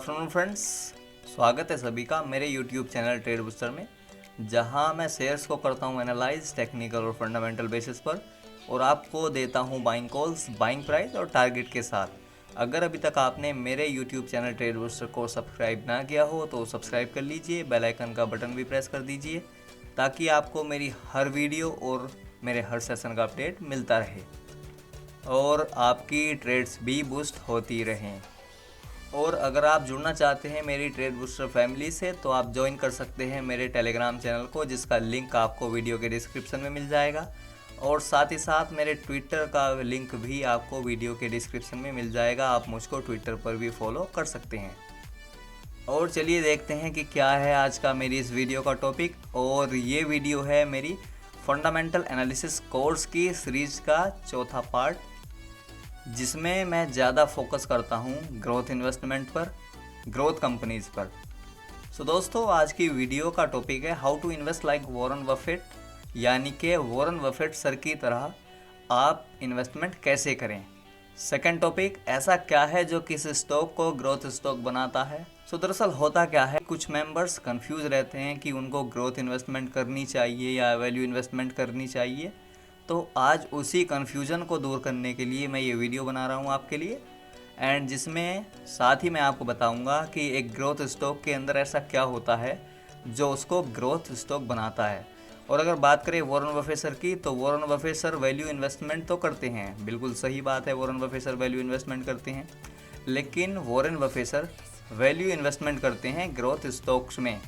Afternoon friends, स्वागत है सभी का मेरे यूट्यूब चैनल ट्रेड बूस्टर में, जहां मैं शेयर्स को करता हूं एनालाइज टेक्निकल और फंडामेंटल बेसिस पर और आपको देता हूं बाइंग कॉल्स, बाइंग प्राइस और टारगेट के साथ। अगर अभी तक आपने मेरे यूट्यूब चैनल ट्रेड बूस्टर को सब्सक्राइब ना किया हो तो सब्सक्राइब कर लीजिए, बेल आइकन का बटन भी प्रेस कर दीजिए ताकि आपको मेरी हर वीडियो और मेरे हर सेशन का अपडेट मिलता रहे और आपकी ट्रेड्स भी बूस्ट होती रहें। और अगर आप जुड़ना चाहते हैं मेरी ट्रेड बूस्टर फैमिली से तो आप ज्वाइन कर सकते हैं मेरे टेलीग्राम चैनल को, जिसका लिंक आपको वीडियो के डिस्क्रिप्शन में मिल जाएगा। और साथ ही साथ मेरे ट्विटर का लिंक भी आपको वीडियो के डिस्क्रिप्शन में मिल जाएगा, आप मुझको ट्विटर पर भी फॉलो कर सकते हैं। और चलिए देखते हैं कि क्या है आज का मेरी इस वीडियो का टॉपिक। और ये वीडियो है मेरी फंडामेंटल एनालिसिस कोर्स की सीरीज का चौथा पार्ट, जिसमें मैं ज़्यादा फोकस करता हूँ ग्रोथ इन्वेस्टमेंट पर, ग्रोथ कंपनीज पर। सो दोस्तों, आज की वीडियो का टॉपिक है how to invest like Warren Buffett, यानी कि वॉरेन बफेट सर की तरह आप इन्वेस्टमेंट कैसे करें। सेकंड टॉपिक, ऐसा क्या है जो किस स्टॉक को ग्रोथ स्टॉक बनाता है। सो दरअसल होता क्या है, कुछ मेंबर्स कंफ्यूज रहते हैं कि उनको ग्रोथ इन्वेस्टमेंट करनी चाहिए या वैल्यू इन्वेस्टमेंट करनी चाहिए। तो आज उसी कन्फ्यूज़न को दूर करने के लिए मैं ये वीडियो बना रहा हूँ आपके लिए, एंड जिसमें साथ ही मैं आपको बताऊँगा कि एक ग्रोथ स्टॉक के अंदर ऐसा क्या होता है जो उसको ग्रोथ स्टॉक बनाता है। और अगर बात करें वॉरेन बफेट सर की, तो Warren Buffett sir value investment तो करते हैं, बिल्कुल सही बात है, Warren Buffett sir value investment करते हैं, लेकिन Warren Buffett sir value investment करते हैं ग्रोथ स्टॉक्स में।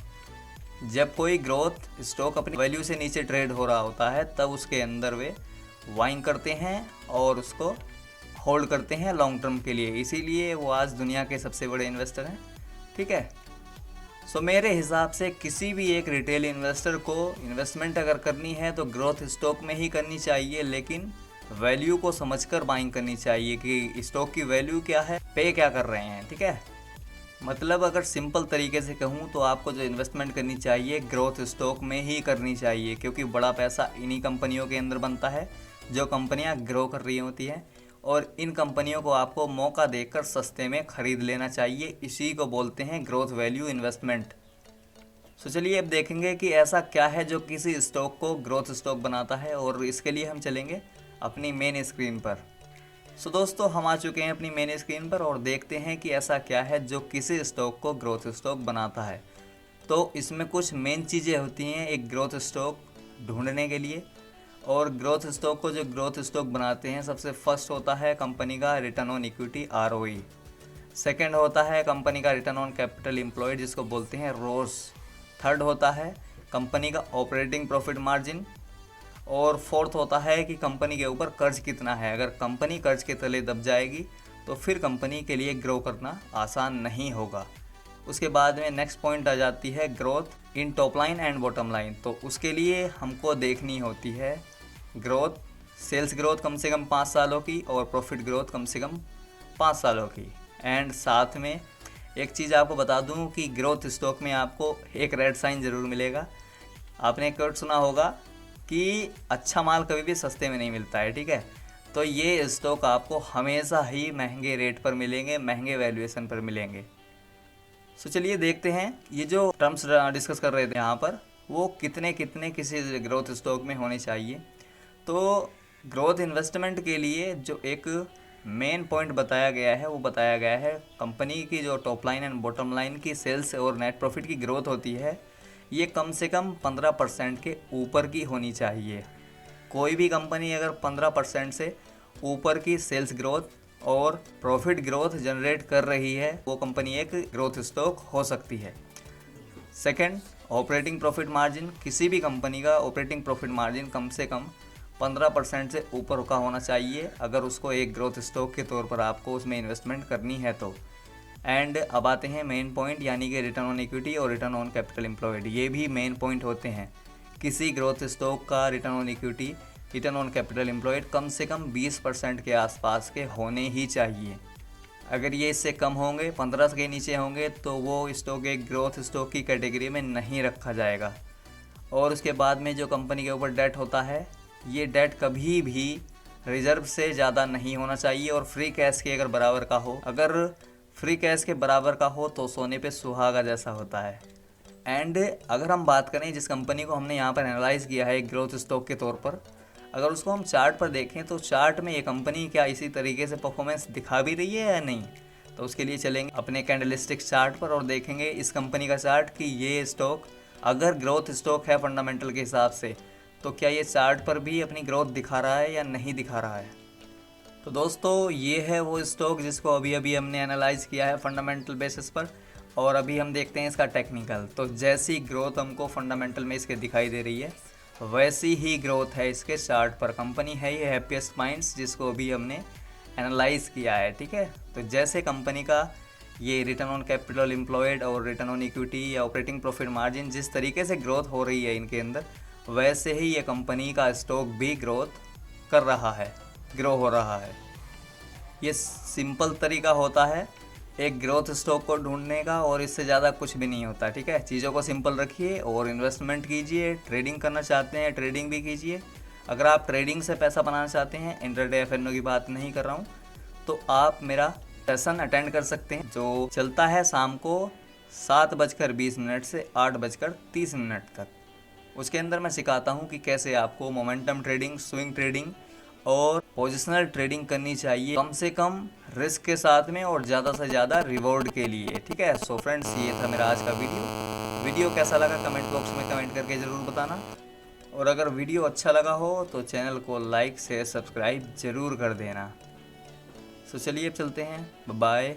जब कोई ग्रोथ स्टॉक अपनी वैल्यू से नीचे ट्रेड हो रहा होता है तब उसके अंदर वे बाइंग करते हैं और उसको होल्ड करते हैं लॉन्ग टर्म के लिए, इसीलिए वो आज दुनिया के सबसे बड़े इन्वेस्टर हैं। ठीक है, सो मेरे हिसाब से किसी भी एक रिटेल इन्वेस्टर को इन्वेस्टमेंट अगर करनी है तो ग्रोथ स्टॉक में ही करनी चाहिए, लेकिन वैल्यू को समझकर बाइंग करनी चाहिए कि स्टॉक की वैल्यू क्या है, पे क्या कर रहे हैं। ठीक है, मतलब अगर सिंपल तरीके से कहूँ तो आपको जो इन्वेस्टमेंट करनी चाहिए ग्रोथ स्टॉक में ही करनी चाहिए, क्योंकि बड़ा पैसा इन्हीं कंपनियों के अंदर बनता है जो कंपनियां ग्रो कर रही होती हैं, और इन कंपनियों को आपको मौका देकर सस्ते में ख़रीद लेना चाहिए। इसी को बोलते हैं ग्रोथ वैल्यू इन्वेस्टमेंट। तो चलिए अब देखेंगे कि ऐसा क्या है जो किसी स्टॉक को ग्रोथ स्टॉक बनाता है, और इसके लिए हम चलेंगे अपनी मेन स्क्रीन पर। सो दोस्तों, हम आ चुके हैं अपनी मेन स्क्रीन पर और देखते हैं कि ऐसा क्या है जो किसी स्टॉक को ग्रोथ स्टॉक बनाता है। तो इसमें कुछ मेन चीज़ें होती हैं एक ग्रोथ स्टॉक ढूंढने के लिए, और ग्रोथ स्टॉक को जो ग्रोथ स्टॉक बनाते हैं, सबसे फर्स्ट होता है कंपनी का return on equity ROE, second होता है कंपनी का रिटर्न ऑन कैपिटल एम्प्लॉयड जिसको बोलते हैं ROS, थर्ड होता है कंपनी का ऑपरेटिंग प्रॉफिट मार्जिन, और फोर्थ होता है कि कंपनी के ऊपर कर्ज कितना है। अगर कंपनी कर्ज के तले दब जाएगी तो फिर कंपनी के लिए ग्रो करना आसान नहीं होगा। उसके बाद में नेक्स्ट पॉइंट आ जाती है growth in top line and bottom line. तो उसके लिए हमको देखनी होती है ग्रोथ, सेल्स ग्रोथ कम से कम 5 सालों की और प्रॉफिट ग्रोथ कम से कम 5 सालों की। एंड साथ में एक चीज़ आपको बता दूं कि ग्रोथ स्टॉक में आपको एक रेड साइन ज़रूर मिलेगा। आपने एक वर्ड सुना होगा कि अच्छा माल कभी भी सस्ते में नहीं मिलता है। ठीक है, तो ये स्टॉक आपको हमेशा ही महंगे रेट पर मिलेंगे, महंगे वैल्यूएशन पर मिलेंगे। सो चलिए देखते हैं ये जो टर्म्स डिस्कस कर रहे थे यहाँ पर वो कितने कितने किसी ग्रोथ स्टॉक में होने चाहिए। तो ग्रोथ इन्वेस्टमेंट के लिए जो एक मेन पॉइंट बताया गया है वो बताया गया है कंपनी की जो top line and bottom line की सेल्स और नेट प्रॉफिट की ग्रोथ होती है, ये कम से कम 15% के ऊपर की होनी चाहिए। कोई भी कंपनी अगर 15% से ऊपर की सेल्स ग्रोथ और प्रॉफिट ग्रोथ जनरेट कर रही है, वो कंपनी एक ग्रोथ स्टॉक हो सकती है। सेकंड, ऑपरेटिंग प्रॉफिट मार्जिन, किसी भी कंपनी का ऑपरेटिंग प्रॉफिट मार्जिन कम से कम 15% से ऊपर का होना चाहिए अगर उसको एक ग्रोथ स्टॉक के तौर पर आपको उसमें इन्वेस्टमेंट करनी है तो। एंड अब आते हैं मेन पॉइंट, यानी कि रिटर्न ऑन इक्विटी और रिटर्न ऑन कैपिटल एम्प्लॉयड। ये भी मेन पॉइंट होते हैं। किसी ग्रोथ स्टॉक का return on equity, return on capital employed कम से कम 20% के आसपास के होने ही चाहिए। अगर ये इससे कम होंगे, 15 के नीचे होंगे, तो वो स्टॉक एक ग्रोथ स्टॉक की कैटेगरी में नहीं रखा जाएगा। और उसके बाद में जो कंपनी के ऊपर डेट होता है, ये डेट कभी भी रिजर्व से ज़्यादा नहीं होना चाहिए और फ्री कैश के अगर बराबर का हो। अगर फ्री कैश के बराबर का हो तो सोने पे सुहागा जैसा होता है। एंड अगर हम बात करें जिस कंपनी को हमने यहाँ पर एनालाइज़ किया है एक ग्रोथ स्टॉक के तौर पर, अगर उसको हम चार्ट पर देखें तो चार्ट में ये कंपनी क्या इसी तरीके से परफॉर्मेंस दिखा भी रही है या नहीं, तो उसके लिए चलेंगे अपने कैंडलस्टिक चार्ट पर और देखेंगे इस कंपनी का चार्ट कि ये स्टॉक अगर ग्रोथ स्टॉक है फंडामेंटल के हिसाब से तो क्या ये चार्ट पर भी अपनी ग्रोथ दिखा रहा है या नहीं दिखा रहा है। तो दोस्तों ये है वो स्टॉक जिसको अभी अभी हमने एनालाइज़ किया है फंडामेंटल बेसिस पर, और अभी हम देखते हैं इसका टेक्निकल। तो जैसी ग्रोथ हमको फंडामेंटल में इसके दिखाई दे रही है वैसी ही ग्रोथ है इसके चार्ट पर। कंपनी है ये हैप्पीएस्ट माइंड्स जिसको अभी हमने एनालाइज़ किया है, ठीक है। तो जैसे कंपनी का ये रिटर्न ऑन कैपिटल एम्प्लॉयड और रिटर्न ऑन इक्विटी या ऑपरेटिंग प्रॉफिट मार्जिन जिस तरीके से ग्रोथ हो रही है इनके अंदर, वैसे ही ये कंपनी का स्टॉक भी ग्रोथ कर रहा है, ग्रो हो रहा है। ये सिंपल तरीका होता है एक ग्रोथ स्टॉक को ढूंढने का, और इससे ज़्यादा कुछ भी नहीं होता, ठीक है। चीज़ों को सिंपल रखिए और इन्वेस्टमेंट कीजिए। ट्रेडिंग करना चाहते हैं ट्रेडिंग भी कीजिए। अगर आप ट्रेडिंग से पैसा बनाना चाहते हैं, इंट्राडे एफएनओ की बात नहीं कर रहा हूँ, तो आप मेरा सेशन अटेंड कर सकते हैं जो चलता है शाम को 7:20 से 8:30 तक। उसके अंदर मैं सिखाता हूँ कि कैसे आपको मोमेंटम ट्रेडिंग, स्विंग ट्रेडिंग और पोजिशनल ट्रेडिंग करनी चाहिए कम से कम रिस्क के साथ में और ज़्यादा से ज़्यादा रिवॉर्ड के लिए, ठीक है। सो फ्रेंड्स ये था मेरा आज का वीडियो कैसा लगा कमेंट बॉक्स में कमेंट करके ज़रूर बताना, और अगर वीडियो अच्छा लगा हो तो चैनल को लाइक शेयर सब्सक्राइब ज़रूर कर देना। सो चलिए अब चलते हैं, बाय।